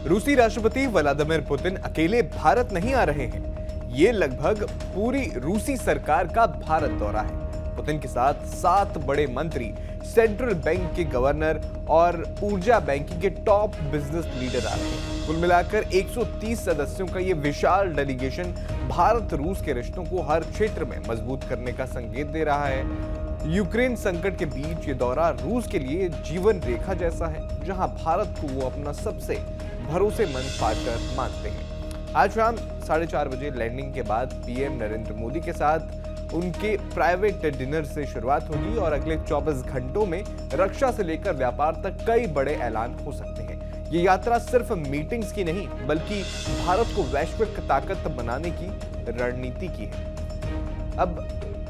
रूसी राष्ट्रपति Vladimir Putin अकेले भारत नहीं आ रहे हैं। ये लगभग पूरी रूसी सरकार का भारत दौरा है। पुतिन के साथ 7 बड़े मंत्री, सेंट्रल बैंक के गवर्नर और ऊर्जा बैंकिंग के टॉप बिजनेस लीडर आ रहे हैं। कुल मिलाकर 130 सदस्यों का ये विशाल डेलीगेशन भारत रूस के रिश्तों को हर क्षेत्र में मजबूत करने का संकेत दे रहा है। यूक्रेन संकट के बीच ये दौरा रूस के लिए जीवन रेखा जैसा है, जहां भारत को वो अपना सबसे भरोसेमंद पार्टनर मानते हैं। आज शाम 4:30 बजे लैंडिंग के बाद पीएम नरेंद्र मोदी के साथ उनके प्राइवेट डिनर से शुरुआत होगी और अगले 24 घंटों में रक्षा से लेकर व्यापार तक कई बड़े ऐलान हो सकते हैं। ये यात्रा सिर्फ मीटिंग्स की नहीं, बल्कि भारत को वैश्विक ताकत बनाने की रणनीति की है। अब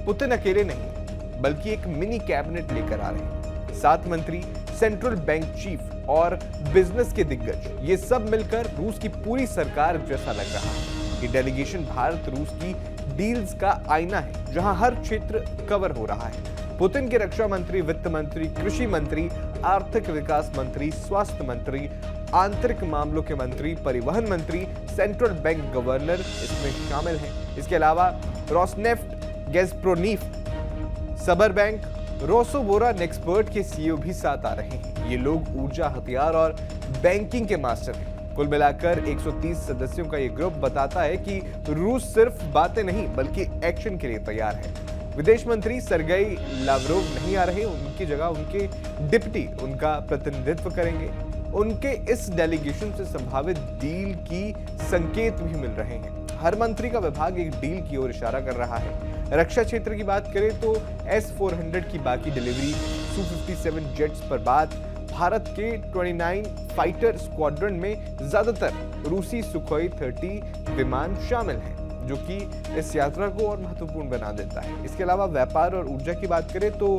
पुतिन अकेले नहीं, बल्कि एक मिनी कैबिनेट लेकर आ रहे हैं। 7 मंत्री, सेंट्रल बैंक चीफ और बिजनेस के दिग्गज, ये सब मिलकर रूस की पूरी सरकार जैसा लग रहा है। ये डेलीगेशन भारत रूस की डील्स का आईना है, जहां हर क्षेत्र कवर हो रहा है। पुतिन के रक्षा मंत्री, वित्त मंत्री, कृषि मंत्री, आर्थिक विकास मंत्री, स्वास्थ्य मंत्री, आंतरिक मामलों के मंत्री, परिवहन मंत्री, सेंट्रल बैंक गवर्नर इसमें शामिल हैं। इसके अलावा रोसनेफ्ट, गैज़प्रोनीफ्ट, सबर बैंक, रोसोबोरा नेक्सपर्ट के सीईओ भी साथ आ रहे हैं। ये लोग ऊर्जा, हथियार और बैंकिंग के मास्टर हैं। कुल मिलाकर 130 सदस्यों का ये ग्रुप बताता है कि रूस सिर्फ बातें नहीं, बल्कि एक्शन के लिए तैयार है। विदेश मंत्री सर्गेई लावरोव नहीं आ रहे, उनकी जगह उनके डिप्टी उनका प्रतिनिधित्व करेंगे। उनके इस डेलीगेशन से संभावित डील की संकेत भी मिल रहे हैं। हर मंत्री का विभाग एक डील की ओर इशारा कर रहा है। रक्षा क्षेत्र की बात करें तो S-400 की बाकी डिलीवरी, Su-57 जेट्स पर बात, भारत के 29 फाइटर स्क्वाड्रन में ज्यादातर रूसी सुखोई 30 विमान शामिल हैं, जो कि इस यात्रा को और महत्वपूर्ण बना देता है। इसके अलावा व्यापार और ऊर्जा की बात करें तो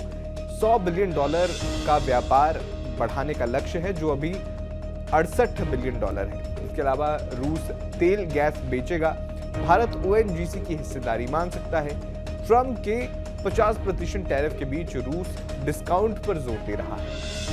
$100 बिलियन का व्यापार बढ़ाने का लक्ष्य है, जो अभी $68 बिलियन है। इसके अलावा रूस तेल गैस बेचेगा। भारत ONGC की हिस्सेदारी मांग सकता है। ट्रंप के 50% टैरिफ के बीच रूस डिस्काउंट पर जोर दे रहा है।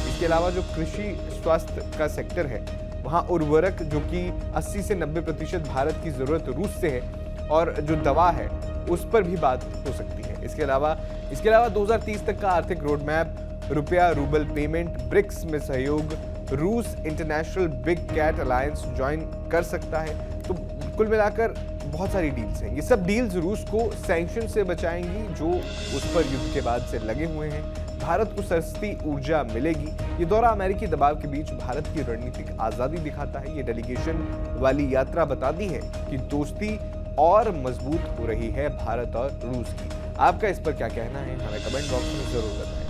इसके अलावा जो कृषि स्वास्थ्य का सेक्टर है, वहां उर्वरक, जो कि 80 से 90% भारत की जरूरत रूस से है, और जो दवा है उस पर भी बात हो सकती है। इसके अलावा 2030 तक का आर्थिक रोड मैप, रुपया रूबल पेमेंट, ब्रिक्स में सहयोग, रूस international big cat alliance join कर सकता है। तो कुल मिलाकर बहुत सारी डील्स हैं। ये सब डील्स रूस को सैंक्शन से बचाएंगी, जो उस पर युद्ध के बाद से लगे हुए हैं। भारत को सस्ती ऊर्जा मिलेगी। ये दौरा अमेरिकी दबाव के बीच भारत की रणनीतिक आजादी दिखाता है। ये डेलीगेशन वाली यात्रा बताती है कि दोस्ती और मजबूत हो रही है भारत और रूस की। आपका इस पर क्या कहना है, हमें कमेंट बॉक्स में जरूर बताएं।